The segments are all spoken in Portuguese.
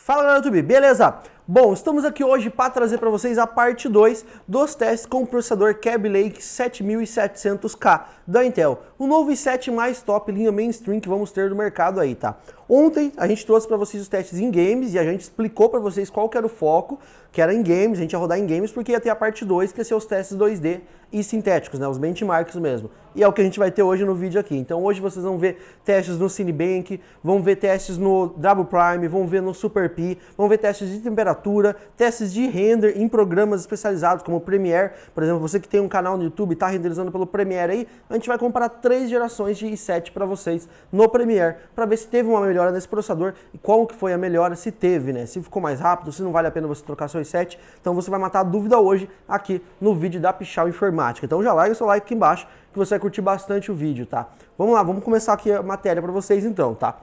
Fala galera do YouTube, beleza? Bom, estamos aqui hoje para trazer para vocês a parte 2 dos testes com o processador Kaby Lake 7700K da Intel. O novo i7 mais top linha mainstream que vamos ter no mercado aí, tá? Ontem a gente trouxe para vocês os testes em games e a gente explicou para vocês qual que era o foco, que era em games, a gente ia rodar em games porque ia ter a parte 2, que ia ser os testes 2D e sintéticos, né? Os benchmarks mesmo. E é o que a gente vai ter hoje no vídeo aqui. Então hoje vocês vão ver testes no Cinebench, vão ver testes no Double Prime, vão ver no Super Pi, vão ver testes de temperatura, testes de render em programas especializados como o Premiere. Por exemplo, você que tem um canal no YouTube e está renderizando pelo Premiere aí, a gente vai comparar 3 gerações de i7 para vocês no Premiere, para ver se teve uma melhora nesse processador e qual que foi a melhora, se teve, né? Se ficou mais rápido, se não vale a pena você trocar seu i7. Então você vai matar a dúvida hoje aqui no vídeo da Pichau Informática. Então já larga o seu like aqui embaixo que você vai curtir bastante o vídeo, tá? Vamos lá, vamos começar aqui a matéria para vocês então, tá?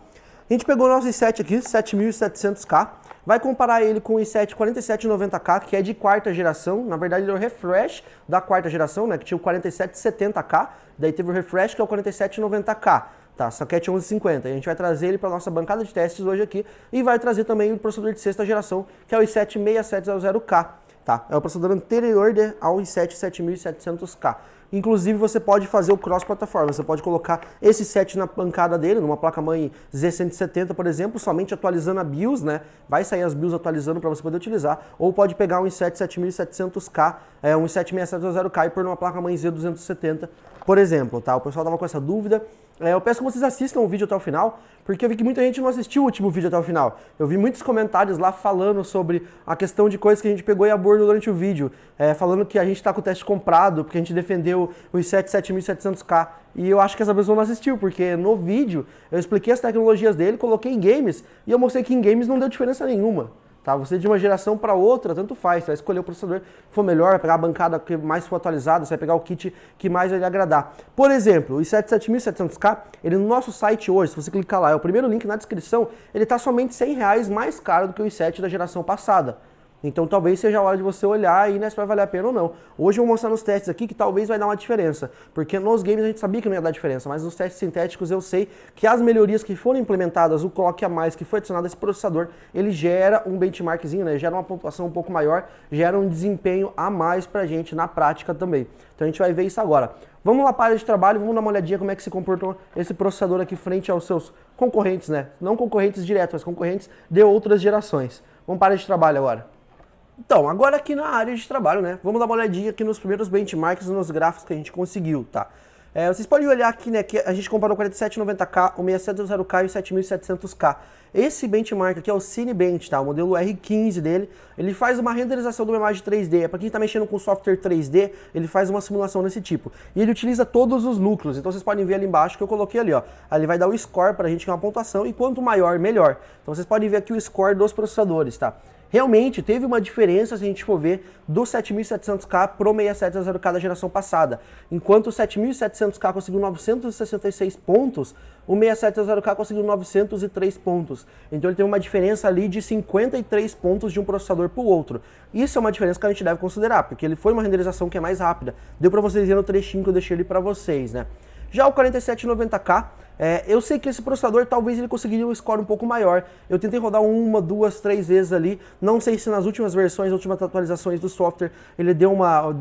A gente pegou o nosso i7 aqui, 7700K, vai comparar ele com o i7 4790K, que é de quarta geração. Na verdade ele é o refresh da quarta geração, né? Que tinha o 4770K, daí teve o refresh que é o 4790K. Tá, socket 1150. A gente vai trazer ele para nossa bancada de testes hoje aqui e vai trazer também o processador de sexta geração, que é o i7 6700K. Tá? É o processador anterior ao i7 7700K. Inclusive você pode fazer o cross-plataforma, você pode colocar esse i7 na bancada dele, numa placa-mãe Z170, por exemplo, somente atualizando a BIOS, né? Vai sair as BIOS atualizando para você poder utilizar, ou pode pegar um i7 7700K, um i7 6700K e pôr numa placa-mãe Z270, por exemplo, tá? O pessoal tava com essa dúvida. Eu peço que vocês assistam o vídeo até o final, porque eu vi que muita gente não assistiu o último vídeo até o final. Eu vi muitos comentários lá falando sobre a questão de coisas que a gente pegou e abordou durante o vídeo, falando que a gente está com o teste comprado, porque a gente defendeu o i7 7700K. E eu acho que essa pessoa não assistiu, porque no vídeo eu expliquei as tecnologias dele, coloquei em games, e eu mostrei que em games não deu diferença nenhuma. Tá, você de uma geração para outra, tanto faz, você vai escolher o processador que for melhor, vai pegar a bancada que mais for atualizada, você vai pegar o kit que mais vai lhe agradar. Por exemplo, o i7 7700K, ele no nosso site hoje, se você clicar lá, é o primeiro link na descrição, ele está somente R$100 mais caro do que o i7 da geração passada. Então talvez seja a hora de você olhar aí, né, se vai valer a pena ou não. Hoje eu vou mostrar nos testes aqui que talvez vai dar uma diferença, porque nos games a gente sabia que não ia dar diferença, mas nos testes sintéticos eu sei que as melhorias que foram implementadas, o clock a mais que foi adicionado a esse processador, ele gera um benchmarkzinho, né, gera uma pontuação um pouco maior, gera um desempenho a mais pra gente na prática também. Então a gente vai ver isso agora. Vamos lá para a área de trabalho, vamos dar uma olhadinha como é que se comportou esse processador aqui frente aos seus concorrentes, né? Não concorrentes diretos, mas concorrentes de outras gerações. Vamos para a área de trabalho agora. Então, agora aqui na área de trabalho, né, vamos dar uma olhadinha aqui nos primeiros benchmarks, nos gráficos que a gente conseguiu, tá? Vocês podem olhar aqui, né, que a gente comparou o 4790K, o 6700K e o 7700K. Esse benchmark aqui é o Cinebench, tá? O modelo R15 dele, ele faz uma renderização de uma imagem 3D. Para quem está mexendo com software 3D, ele faz uma simulação desse tipo. E ele utiliza todos os núcleos, então vocês podem ver ali embaixo que eu coloquei ali, ó. Ali ele vai dar o score para a gente, que é uma pontuação, e quanto maior, melhor. Então vocês podem ver aqui o score dos processadores, tá? Realmente teve uma diferença, se a gente for ver, do 7700K pro 6700K da geração passada. Enquanto o 7700K conseguiu 966 pontos, o 6700K conseguiu 903 pontos. Então ele teve uma diferença ali de 53 pontos de um processador para o outro. Isso é uma diferença que a gente deve considerar, porque ele foi uma renderização que é mais rápida. Deu para vocês ver no trechinho que eu deixei ele para vocês, né? Já o 4790K, eu sei que esse processador talvez ele conseguiria um score um pouco maior. Eu tentei rodar 1, 2, 3 vezes ali. Não sei se nas últimas versões, últimas atualizações do software, ele deu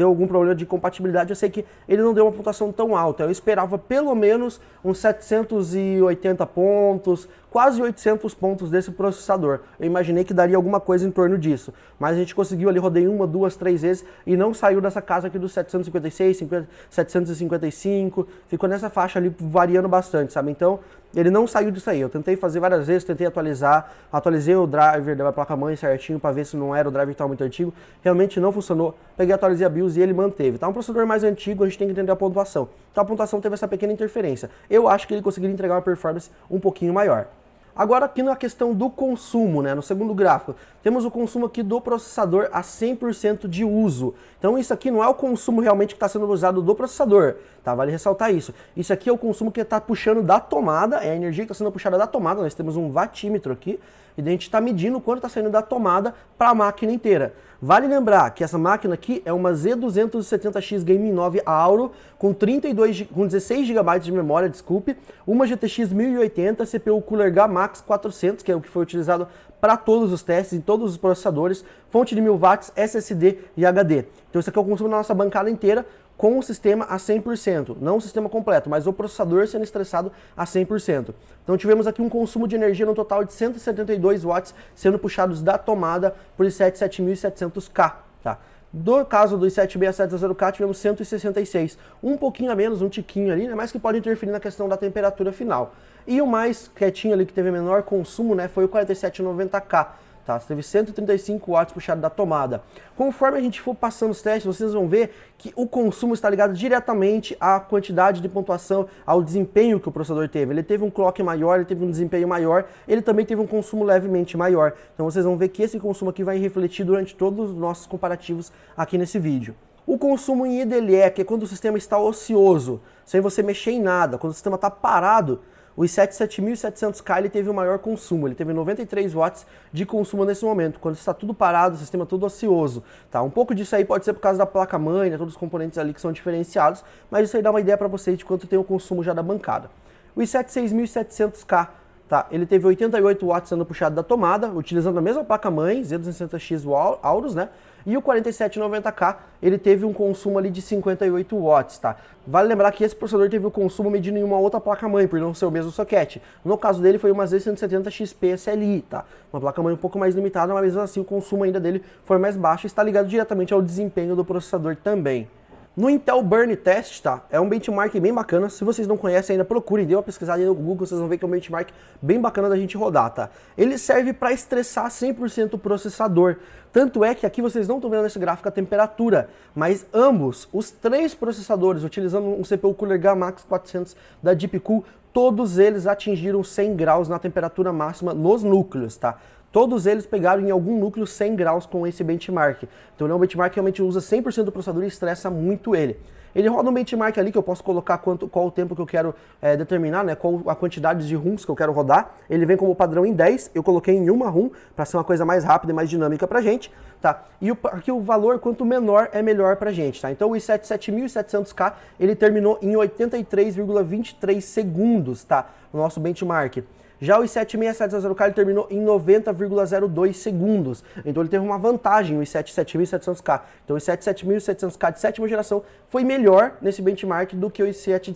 algum problema de compatibilidade. Eu sei que ele não deu uma pontuação tão alta. Eu esperava pelo menos uns 780 pontos, quase 800 pontos desse processador. Eu imaginei que daria alguma coisa em torno disso. Mas a gente conseguiu ali, rodei 1, 2, 3 vezes e não saiu dessa casa aqui dos 756, 755. Ficou nessa faixa ali variando bastante, sabe? Então, ele não saiu disso aí. Eu tentei fazer várias vezes, tentei atualizar, atualizei o driver da placa-mãe certinho para ver se não era o driver que estava muito antigo. Realmente não funcionou. Peguei, atualizei a BIOS e ele manteve. Tá um processador mais antigo, a gente tem que entender a pontuação. Então a pontuação teve essa pequena interferência. Eu acho que ele conseguiria entregar uma performance um pouquinho maior. Agora aqui na questão do consumo, né, no segundo gráfico, temos o consumo aqui do processador a 100% de uso. Então isso aqui não é o consumo realmente que está sendo usado do processador. tá? Vale ressaltar isso. Isso aqui é o consumo que está puxando da tomada, é a energia que está sendo puxada da tomada, nós temos um watímetro aqui, e a gente está medindo quanto está saindo da tomada para a máquina inteira. Vale lembrar que essa máquina aqui é uma Z270X Gaming 9 Auro com 16 GB de memória, desculpe, uma GTX 1080, CPU Cooler H-Max 400, que é o que foi utilizado para todos os testes, em todos os processadores, fonte de 1000 watts, SSD e HD. Então isso aqui é o consumo da nossa bancada inteira, com o sistema a 100%, não o sistema completo, mas o processador sendo estressado a 100%. Então tivemos aqui um consumo de energia no total de 172 watts sendo puxados da tomada por i7 7700K, tá? No caso do i7 6700K tivemos 166, um pouquinho a menos, um tiquinho ali, né, mas que pode interferir na questão da temperatura final. E o mais quietinho ali que teve menor consumo, né, foi o 4790K. Tá, você teve 135 watts puxado da tomada. Conforme a gente for passando os testes, vocês vão ver que o consumo está ligado diretamente à quantidade de pontuação, ao desempenho que o processador teve. Ele teve um clock maior, ele teve um desempenho maior, ele também teve um consumo levemente maior. Então vocês vão ver que esse consumo aqui vai refletir durante todos os nossos comparativos aqui nesse vídeo. O consumo em IDLE, que é quando o sistema está ocioso, sem você mexer em nada, quando o sistema está parado, o i7 7700K ele teve o maior consumo, ele teve 93 watts de consumo nesse momento, quando está tudo parado, o sistema todo ocioso. Tá? Um pouco disso aí pode ser por causa da placa-mãe, né, todos os componentes ali que são diferenciados, mas isso aí dá uma ideia para vocês de quanto tem o consumo já da bancada. O i7 6700K, tá? Ele teve 88 watts sendo puxado da tomada, utilizando a mesma placa-mãe, Z260X Aorus, né? E o 4790K, ele teve um consumo ali de 58 watts, tá? Vale lembrar que esse processador teve o consumo medido em uma outra placa-mãe, por não ser o mesmo socket. No caso dele foi uma Z170XP SLI, tá? Uma placa-mãe um pouco mais limitada, mas mesmo assim o consumo ainda dele foi mais baixo e está ligado diretamente ao desempenho do processador também. No Intel Burn Test, tá? É um benchmark bem bacana. Se vocês não conhecem ainda, procurem, dê uma pesquisada aí no Google, vocês vão ver que é um benchmark bem bacana da gente rodar, tá? Ele serve para estressar 100% o processador. Tanto é que aqui vocês não estão vendo nesse gráfico a temperatura, mas ambos, os três processadores, utilizando um CPU Cooler H-Max 400 da Deepcool, todos eles atingiram 100 graus na temperatura máxima nos núcleos, tá? Todos eles pegaram em algum núcleo 100 graus com esse benchmark. Então ele é um benchmark que realmente usa 100% do processador e estressa muito ele. Ele roda um benchmark ali que eu posso colocar qual o tempo que eu quero determinar, né, qual a quantidade de ROMs que eu quero rodar. Ele vem como padrão em 10, eu coloquei em uma ROM para ser uma coisa mais rápida e mais dinâmica pra gente, tá? E aqui o valor, quanto menor, é melhor pra gente, tá? Então o i7 7700K, ele terminou em 83,23 segundos, tá? O nosso benchmark. Já o i7 6700K ele terminou em 90,02 segundos. Então ele teve uma vantagem, o i7 7700K. Então o i7 7700K de sétima geração foi melhor nesse benchmark do que o i7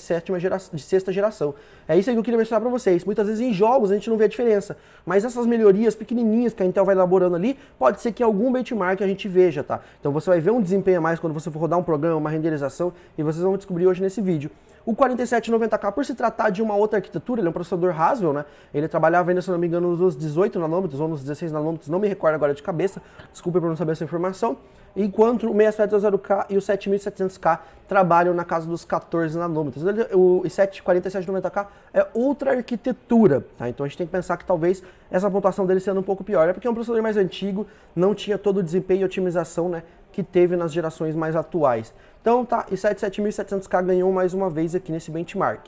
de sexta geração. É isso aí que eu queria mencionar para vocês. Muitas vezes em jogos a gente não vê a diferença, mas essas melhorias pequenininhas que a Intel vai elaborando ali, pode ser que em algum benchmark a gente veja, tá? Então você vai ver um desempenho a mais quando você for rodar um programa, uma renderização, e vocês vão descobrir hoje nesse vídeo. O 4790K, por se tratar de uma outra arquitetura, ele é um processador Haswell, né? Ele trabalhava ainda, se não me engano, nos 18 nanômetros ou nos 16 nanômetros, não me recordo agora de cabeça, desculpe por não saber essa informação. Enquanto o 6700K e o 7700K trabalham na casa dos 14 nanômetros. O i7 4790K é outra arquitetura, tá? Então a gente tem que pensar que talvez essa pontuação dele sendo um pouco pior. É porque é um processador mais antigo, não tinha todo o desempenho e otimização, né, que teve nas gerações mais atuais. Então tá, i7 7700K ganhou mais uma vez aqui nesse benchmark.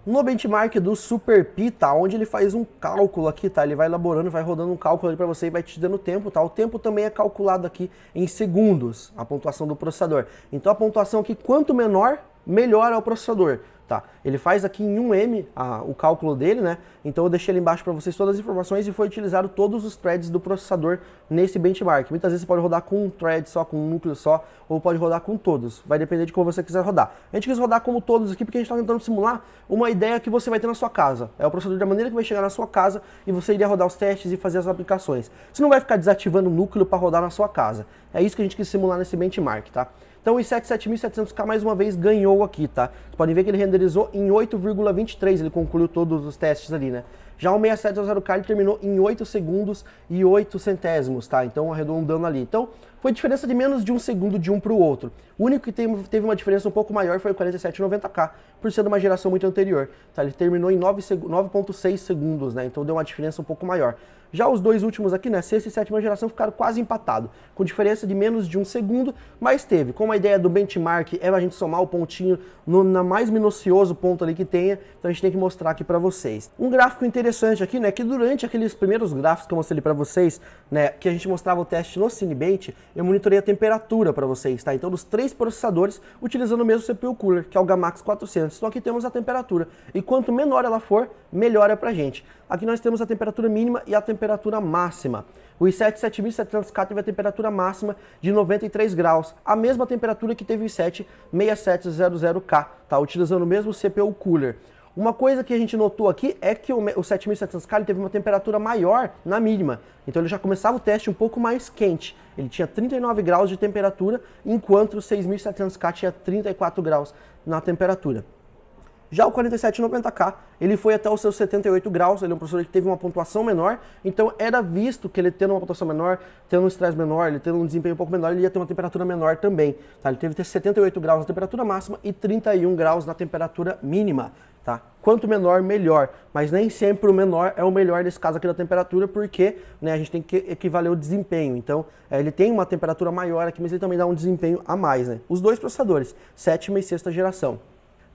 No benchmark do Super Pi, tá, onde ele faz um cálculo aqui, tá, ele vai elaborando, vai rodando um cálculo ali para você e vai te dando tempo, tá, o tempo também é calculado aqui em segundos, a pontuação do processador. Então a pontuação aqui, quanto menor, melhor é o processador. Tá, ele faz aqui em 1M o cálculo dele, né? Então eu deixei ali embaixo para vocês todas as informações e foi utilizado todos os threads do processador nesse benchmark. Muitas vezes você pode rodar com um thread só, com um núcleo só, ou pode rodar com todos. Vai depender de como você quiser rodar. A gente quis rodar como todos aqui porque a gente está tentando simular uma ideia que você vai ter na sua casa. É o processador da maneira que vai chegar na sua casa e você iria rodar os testes e fazer as aplicações. Você não vai ficar desativando o núcleo para rodar na sua casa. É isso que a gente quis simular nesse benchmark, tá? Então o i7 7700K mais uma vez ganhou aqui, tá? Vocês podem ver que ele renderizou em 8,23, ele concluiu todos os testes ali, né? Já o 6700K ele terminou em 8 segundos e 8 centésimos, tá? Então arredondando ali. Então foi diferença de menos de 1 segundo de um para o outro. O único que teve uma diferença um pouco maior foi o 4790K, por ser uma geração muito anterior. Tá? Ele terminou em 9,6 segundos, né? Então deu uma diferença um pouco maior. Já os dois últimos aqui, né, sexta e sétima geração, ficaram quase empatados, com diferença de menos de 1 segundo, mas teve. Como a ideia do benchmark é a gente somar o pontinho no mais minucioso ponto ali que tenha, então a gente tem que mostrar aqui para vocês. Um gráfico interessante aqui, né, que durante aqueles primeiros gráficos que eu mostrei para vocês, né, que a gente mostrava o teste no Cinebench, eu monitorei a temperatura para vocês, tá? Então dos 3 processadores, utilizando o mesmo CPU Cooler, que é o Gamax 400. Então aqui temos a temperatura, e quanto menor ela for, melhor é pra gente. Aqui nós temos a temperatura mínima e a temperatura máxima. O i7 7700K teve a temperatura máxima de 93 graus, a mesma temperatura que teve o i7 6700K, tá? Utilizando o mesmo CPU Cooler. Uma coisa que a gente notou aqui é que o 7700K ele teve uma temperatura maior na mínima, então ele já começava o teste um pouco mais quente. Ele tinha 39 graus de temperatura, enquanto o 6700K tinha 34 graus na temperatura. Já o 4790K, ele foi até os seus 78 graus, ele é um processador que teve uma pontuação menor, então era visto que ele tendo uma pontuação menor, tendo um estresse menor, ele tendo um desempenho um pouco menor, ele ia ter uma temperatura menor também. Tá? Ele teve 78 graus na temperatura máxima e 31 graus na temperatura mínima. Tá? Quanto menor, melhor, mas nem sempre o menor é o melhor nesse caso aqui da temperatura, porque né, a gente tem que equivaler o desempenho. Então, ele tem uma temperatura maior aqui, mas ele também dá um desempenho a mais. Né? Os dois processadores, sétima e sexta geração.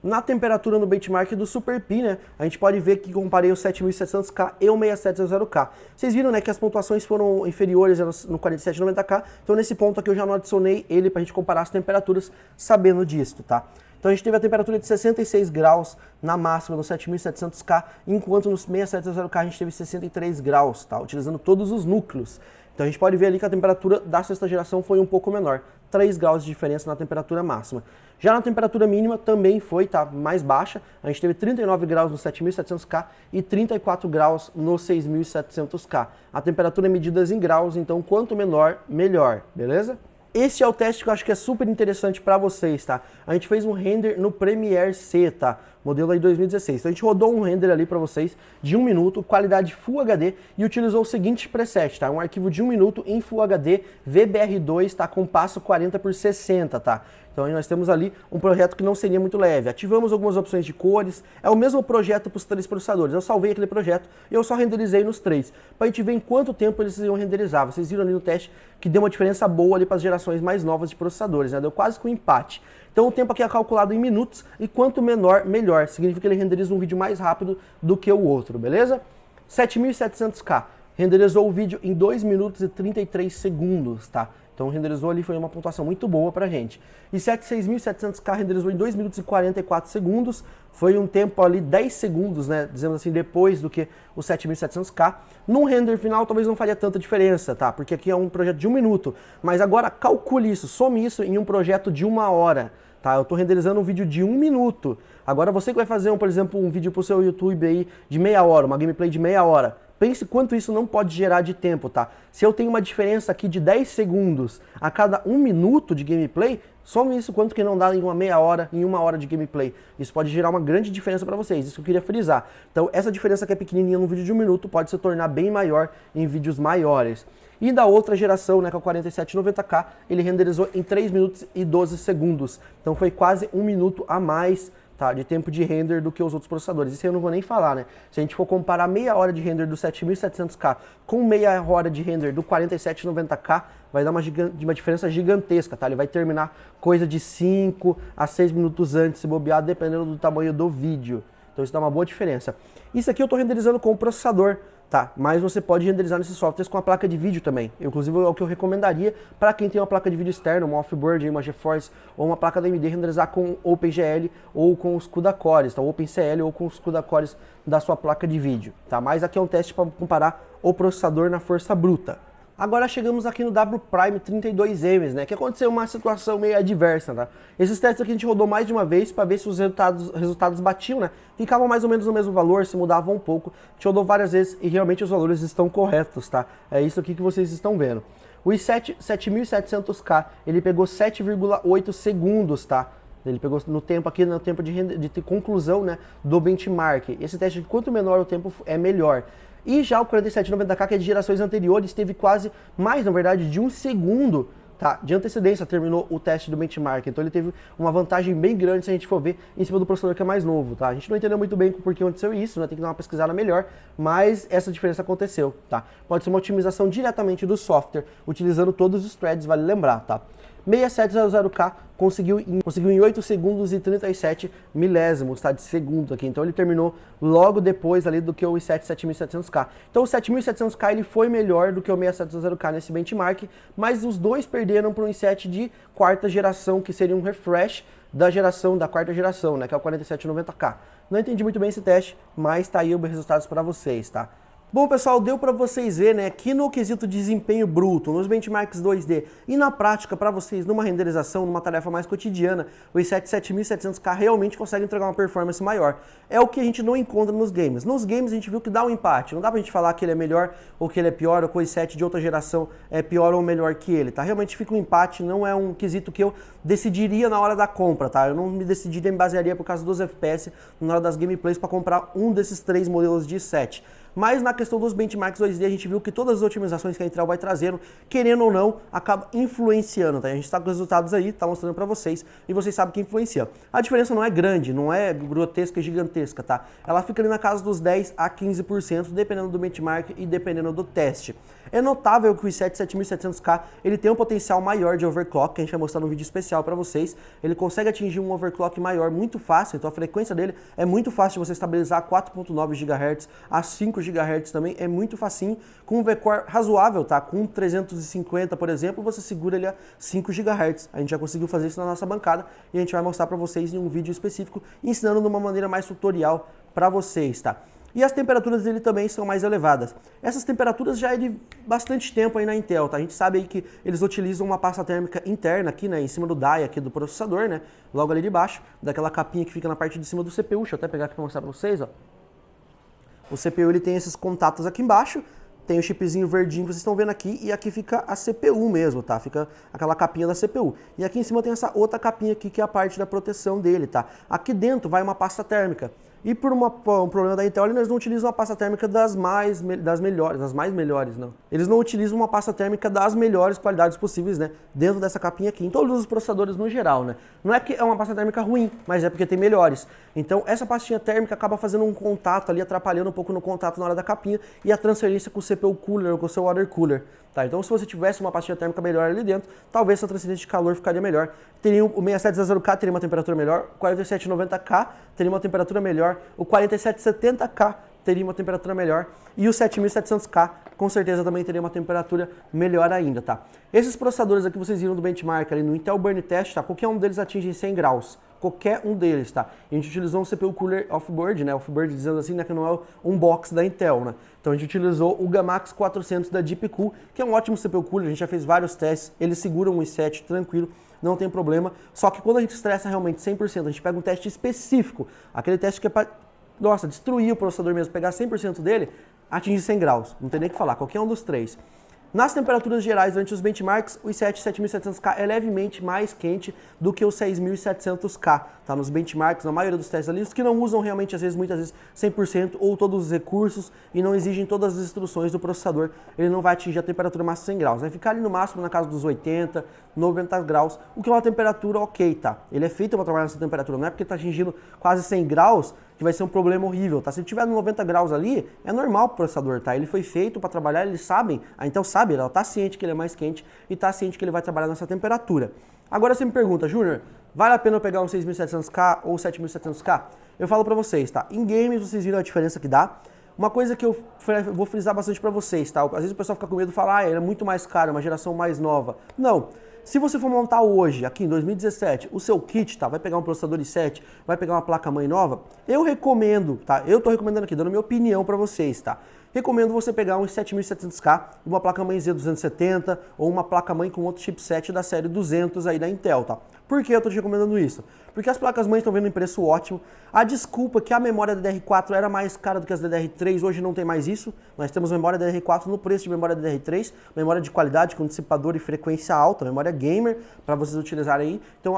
Na temperatura no benchmark do Super Pi, né, a gente pode ver que comparei o 7700K e o 6700K. Vocês viram, né, que as pontuações foram inferiores no 4790K, então nesse ponto aqui eu já não adicionei ele pra gente comparar as temperaturas sabendo disso, tá? Então a gente teve a temperatura de 66 graus na máxima no 7700K, enquanto no 6700K a gente teve 63 graus, tá? Utilizando todos os núcleos. Então a gente pode ver ali que a temperatura da sexta geração foi um pouco menor, 3 graus de diferença na temperatura máxima. Já na temperatura mínima também foi, tá, mais baixa, a gente teve 39 graus no 7700K e 34 graus no 6700K. A temperatura é medida em graus, então quanto menor, melhor, beleza? Esse é o teste que eu acho que é super interessante para vocês, tá? A gente fez um render no Premiere C, tá? Modelo aí 2016. Então a gente rodou um render ali para vocês de 1 minuto, qualidade Full HD e utilizou o seguinte preset, tá? Um arquivo de 1 minuto em Full HD VBR2, tá? Com passo 40x60, tá? Então aí nós temos ali um projeto que não seria muito leve. Ativamos algumas opções de cores, é o mesmo projeto para os 3 processadores. Eu salvei aquele projeto e eu só renderizei nos 3, para a gente ver em quanto tempo eles iam renderizar. Vocês viram ali no teste que deu uma diferença boa ali para as gerações mais novas de processadores, né? Deu quase com um empate. Então o tempo aqui é calculado em minutos e quanto menor, melhor. Significa que ele renderiza um vídeo mais rápido do que o outro, beleza? 7700K renderizou o vídeo em 2 minutos e 33 segundos, tá? Então renderizou ali, foi uma pontuação muito boa pra gente. E 6700K renderizou em 2 minutos e 44 segundos, foi um tempo ali 10 segundos, né, dizendo assim, depois do que o 7700K. Num render final talvez não faria tanta diferença, tá? Porque aqui é um projeto de 1 minuto, mas agora calcule isso, some isso em um projeto de 1 hora. Tá, eu tô renderizando um vídeo de 1 minuto. Agora você que vai fazer, por exemplo, um vídeo pro seu YouTube aí de meia hora, uma gameplay de meia hora. Pense quanto isso não pode gerar de tempo, tá? Se eu tenho uma diferença aqui de 10 segundos a cada 1 minuto de gameplay, some isso quanto que não dá em uma meia hora, em 1 hora de gameplay. Isso pode gerar uma grande diferença para vocês, isso eu queria frisar. Então essa diferença que é pequenininha num vídeo de 1 minuto pode se tornar bem maior em vídeos maiores. E da outra geração, né, que é o 4790K, ele renderizou em 3 minutos e 12 segundos. Então foi quase 1 minuto a mais, tá, de tempo de render do que os outros processadores. Isso eu não vou nem falar, né? Se a gente for comparar meia hora de render do 7700K com meia hora de render do 4790K, vai dar uma diferença gigantesca, tá? Ele vai terminar coisa de 5 a 6 minutos antes, se bobear, dependendo do tamanho do vídeo. Então isso dá uma boa diferença. Isso aqui eu tô renderizando com o processador, tá? Mas você pode renderizar nesses softwares com a placa de vídeo também. Inclusive é o que eu recomendaria para quem tem uma placa de vídeo externa, uma Offboard, uma GeForce ou uma placa da AMD, renderizar com OpenGL ou com os CUDA Cores, tá? OpenCL ou com os CUDA Cores da sua placa de vídeo, tá? Mas aqui é um teste para comparar o processador na força bruta. Agora chegamos aqui no W Prime 32Ms, né, que aconteceu uma situação meio adversa, tá? Esses testes aqui a gente rodou mais de uma vez para ver se os resultados batiam, né? Ficavam mais ou menos no mesmo valor, se mudavam um pouco. A gente rodou várias vezes e realmente os valores estão corretos, tá? É isso aqui que vocês estão vendo. O i7 7700K, ele pegou 7,8 segundos, tá? Ele pegou no tempo aqui, no tempo de conclusão, né, do benchmark. Esse teste, quanto menor o tempo, é melhor. E já o 4790K, que é de gerações anteriores, teve quase mais, na verdade, de 1 segundo tá? De antecedência terminou o teste do benchmark, então ele teve uma vantagem bem grande se a gente for ver em cima do processador que é mais novo, tá? A gente não entendeu muito bem por que aconteceu isso, né? Tem que dar uma pesquisada melhor, mas essa diferença aconteceu, tá? Pode ser uma otimização diretamente do software, utilizando todos os threads, vale lembrar, tá? 6700K conseguiu em 8 segundos e 37 milésimos, tá, de segundo aqui. Então ele terminou logo depois ali do que o i7 7700K. Então o 7700K ele foi melhor do que o 6700K nesse benchmark, mas os dois perderam para um i7 de quarta geração, que seria um refresh da quarta geração, né, que é o 4790K. Não entendi muito bem esse teste, mas tá aí os resultados para vocês, tá? Bom, pessoal, deu para vocês ver, né, que no quesito desempenho bruto, nos benchmarks 2D e na prática, para vocês, numa renderização, numa tarefa mais cotidiana, o i7 7700K realmente consegue entregar uma performance maior. É o que a gente não encontra nos games. Nos games a gente viu que dá um empate, não dá pra gente falar que ele é melhor ou que ele é pior, ou que o i7 de outra geração é pior ou melhor que ele, tá? Realmente fica um empate, não é um quesito que eu decidiria na hora da compra, tá? Eu não me decidiria, me basearia por causa dos FPS na hora das gameplays para comprar um desses 3 modelos de i7. Mas na questão dos benchmarks 2D, a gente viu que todas as otimizações que a Intel vai trazendo, querendo ou não, acaba influenciando, tá? A gente está com os resultados aí, tá mostrando para vocês, e vocês sabem que influencia. A diferença não é grande, não é grotesca e gigantesca, tá? Ela fica ali na casa dos 10 a 15%, dependendo do benchmark e dependendo do teste. É notável que o i7 7700K ele tem um potencial maior de overclock, que a gente vai mostrar num vídeo especial para vocês. Ele consegue atingir um overclock maior muito fácil, então a frequência dele é muito fácil de você estabilizar 4.9 GHz a 5 GHz também, é muito facinho, com um V-Core razoável, tá? Com 350, por exemplo, você segura ele a 5 GHz. A gente já conseguiu fazer isso na nossa bancada e a gente vai mostrar para vocês em um vídeo específico, ensinando de uma maneira mais tutorial para vocês, tá? E as temperaturas dele também são mais elevadas. Essas temperaturas já é de bastante tempo aí na Intel, tá? A gente sabe aí que eles utilizam uma pasta térmica interna aqui, né, em cima do die aqui do processador, né, logo ali de baixo, daquela capinha que fica na parte de cima do CPU. Deixa eu até pegar aqui para mostrar para vocês, ó. O CPU ele tem esses contatos aqui embaixo, tem o chipzinho verdinho que vocês estão vendo aqui, e aqui fica a CPU mesmo, tá? Fica aquela capinha da CPU. E aqui em cima tem essa outra capinha aqui, que é a parte da proteção dele, tá? Aqui dentro vai uma pasta térmica. E por um problema da Intel, eles não utilizam uma pasta térmica das mais melhores, não. Eles não utilizam uma pasta térmica das melhores qualidades possíveis, né? Dentro dessa capinha aqui, em todos os processadores no geral, né? Não é que é uma pasta térmica ruim, mas é porque tem melhores. Então essa pastinha térmica acaba fazendo um contato ali, atrapalhando um pouco no contato na hora da capinha e a transferência com o CPU cooler ou com o seu water cooler. Tá, então se você tivesse uma pastinha térmica melhor ali dentro, talvez essa transferência de calor ficaria melhor. Teria o 6700K teria uma temperatura melhor, o 4790K teria uma temperatura melhor, o 4770K teria uma temperatura melhor e o 7700K com certeza também teria uma temperatura melhor ainda, tá? Esses processadores aqui vocês viram do benchmark ali no Intel Burn Test, tá? Qualquer um deles atinge 100 graus. Qualquer um deles, tá? E a gente utilizou um CPU Cooler Off-Board, né? Off-Board dizendo assim, né? Que não é um box da Intel, né? Então a gente utilizou o Gamax 400 da Deepcool, que é um ótimo CPU Cooler, a gente já fez vários testes, ele segura um i7 tranquilo, não tem problema. Só que quando a gente estressa realmente 100%, a gente pega um teste específico, aquele teste que é pra, nossa, destruir o processador mesmo, pegar 100% dele, atinge 100 graus, não tem nem o que falar, qualquer um dos três. Nas temperaturas gerais, durante os benchmarks, o i7 7700K é levemente mais quente do que o 6700K, tá? Nos benchmarks, na maioria dos testes ali, os que não usam realmente, muitas vezes, 100% ou todos os recursos e não exigem todas as instruções do processador, ele não vai atingir a temperatura máxima 100 graus. Vai ficar ali no máximo na casa dos 80, 90 graus, o que é uma temperatura ok, tá? Ele é feito para trabalhar nessa temperatura, não é porque está atingindo quase 100 graus que vai ser um problema horrível, tá? Se ele tiver no 90 graus ali, é normal pro processador, tá? Ele foi feito para trabalhar, eles sabem, a Intel sabe, ela tá ciente que ele é mais quente e tá ciente que ele vai trabalhar nessa temperatura. Agora você me pergunta, Júnior, vale a pena eu pegar um 6700K ou 7700K? Eu falo para vocês, tá? Em games vocês viram a diferença que dá. Uma coisa que eu vou frisar bastante para vocês, tá? Às vezes o pessoal fica com medo e fala, ele é muito mais caro, é uma geração mais nova. Não. Se você for montar hoje, aqui em 2017, o seu kit, tá? Vai pegar um processador i7, vai pegar uma placa-mãe nova, eu recomendo, tá? Eu tô recomendando aqui, dando minha opinião para vocês, tá? Recomendo você pegar um 7700K, uma placa-mãe Z270 ou uma placa-mãe com outro chipset da série 200 aí da Intel, tá? Por que eu tô te recomendando isso? Porque as placas-mães estão vendo em preço ótimo. A desculpa que a memória DDR4 era mais cara do que as DDR3, hoje não tem mais isso. Nós temos memória DDR4 no preço de memória DDR3, memória de qualidade com dissipador e frequência alta, memória gamer para vocês utilizarem aí. Então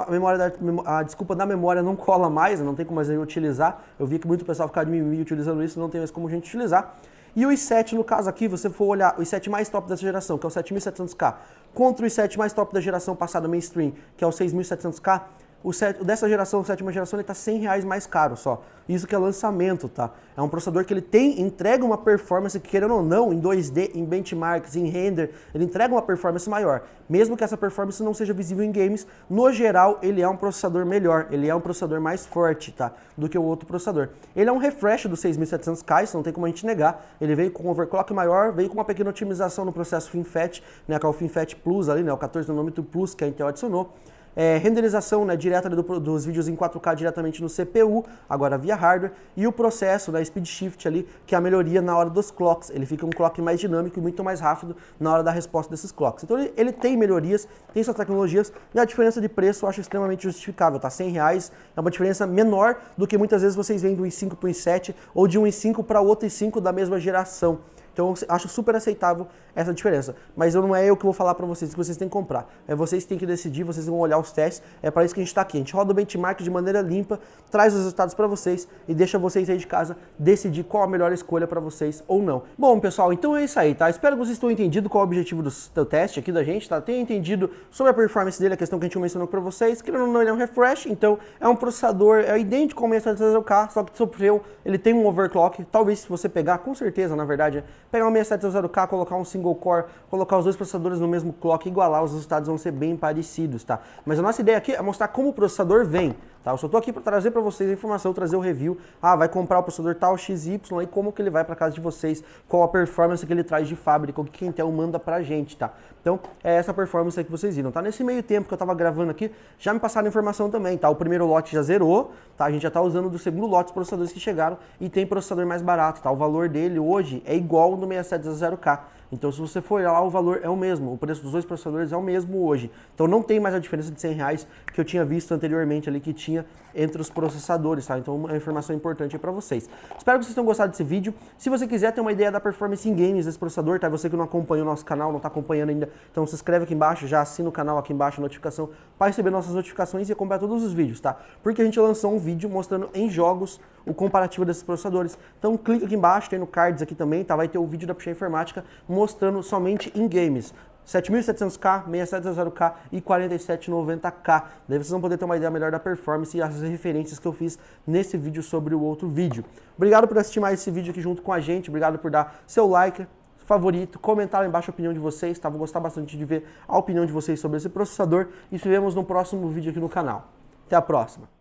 a desculpa da memória não cola mais, não tem como mais a gente utilizar. Eu vi que muito pessoal fica de mimimi utilizando isso, não tem mais como a gente utilizar. E o i7, no caso aqui, você for olhar o i7 mais top dessa geração, que é o 7700K, contra o i7 mais top da geração passada mainstream, que é o 6700K, dessa geração, sétima geração, ele tá R$100 mais caro só. Isso que é lançamento, tá? É um processador que ele entrega uma performance que, querendo ou não, em 2D, em benchmarks, em render, ele entrega uma performance maior. Mesmo que essa performance não seja visível em games, no geral, ele é um processador melhor, ele é um processador mais forte, tá? Do que o outro processador. Ele é um refresh do 6700K, isso não tem como a gente negar. Ele veio com overclock maior, veio com uma pequena otimização no processo FinFET, né? Que é o FinFET Plus ali, né? O 14 nanômetro Plus que a Intel adicionou. Renderização, né, direta dos vídeos em 4K diretamente no CPU, agora via hardware, e o processo, né, Speed Shift ali, que é a melhoria na hora dos clocks. Ele fica um clock mais dinâmico e muito mais rápido na hora da resposta desses clocks. Então ele tem melhorias, tem suas tecnologias, e a diferença de preço eu acho extremamente justificável, tá? R$100 é uma diferença menor do que muitas vezes vocês veem do i5 para o i7, ou de um i5 para outro i5 da mesma geração. Então eu acho super aceitável essa diferença. Mas não é eu que vou falar para vocês que vocês têm que comprar. É vocês que têm que decidir, vocês vão olhar os testes. É para isso que a gente está aqui. A gente roda o benchmark de maneira limpa, traz os resultados para vocês e deixa vocês aí de casa decidir qual a melhor escolha para vocês ou não. Bom, pessoal, então é isso aí, tá? Espero que vocês tenham entendido qual é o objetivo do teste aqui da gente, tá? Tenham entendido sobre a performance dele, a questão que a gente mencionou para vocês. Que não, ele é um refresh, então é um processador idêntico ao 6700K, só que sofreu, ele tem um overclock. Talvez se você pegar, com certeza, na verdade, pegar um 6700K, colocar um single core, colocar os dois processadores no mesmo clock, igualar, os resultados vão ser bem parecidos, tá? Mas a nossa ideia aqui é mostrar como o processador vem, tá? Eu só tô aqui para trazer para vocês a informação, trazer o review. Vai comprar o processador tal XY e como que ele vai para casa de vocês, qual a performance que ele traz de fábrica, o que a Intel manda pra gente, tá? Então, é essa performance aí que vocês viram, tá? Nesse meio tempo que eu tava gravando aqui, já me passaram informação também, tá? O primeiro lote já zerou, tá? A gente já tá usando do segundo lote os processadores que chegaram e tem processador mais barato, tá? O valor dele hoje é igual ao do 6700K. Então, se você for olhar lá, o valor é o mesmo, o preço dos dois processadores é o mesmo hoje. Então, não tem mais a diferença de R$100 que eu tinha visto anteriormente ali, que tinha entre os processadores, tá? Então, uma informação importante aí pra vocês. Espero que vocês tenham gostado desse vídeo. Se você quiser ter uma ideia da performance em games desse processador, tá? Você que não acompanha o nosso canal, não tá acompanhando ainda, então se inscreve aqui embaixo, já assina o canal aqui embaixo, a notificação, para receber nossas notificações e acompanhar todos os vídeos, tá? Porque a gente lançou um vídeo mostrando em jogos o comparativo desses processadores. Então, clica aqui embaixo, tem no cards aqui também, tá? Vai ter o vídeo da Puxar Informática mostrando somente em games. 7700K, 6700K e 4790K. Daí vocês vão poder ter uma ideia melhor da performance e as referências que eu fiz nesse vídeo sobre o outro vídeo. Obrigado por assistir mais esse vídeo aqui junto com a gente, obrigado por dar seu like, favorito, comentar lá embaixo a opinião de vocês, tá? Vou gostar bastante de ver a opinião de vocês sobre esse processador e nos vemos no próximo vídeo aqui no canal. Até a próxima!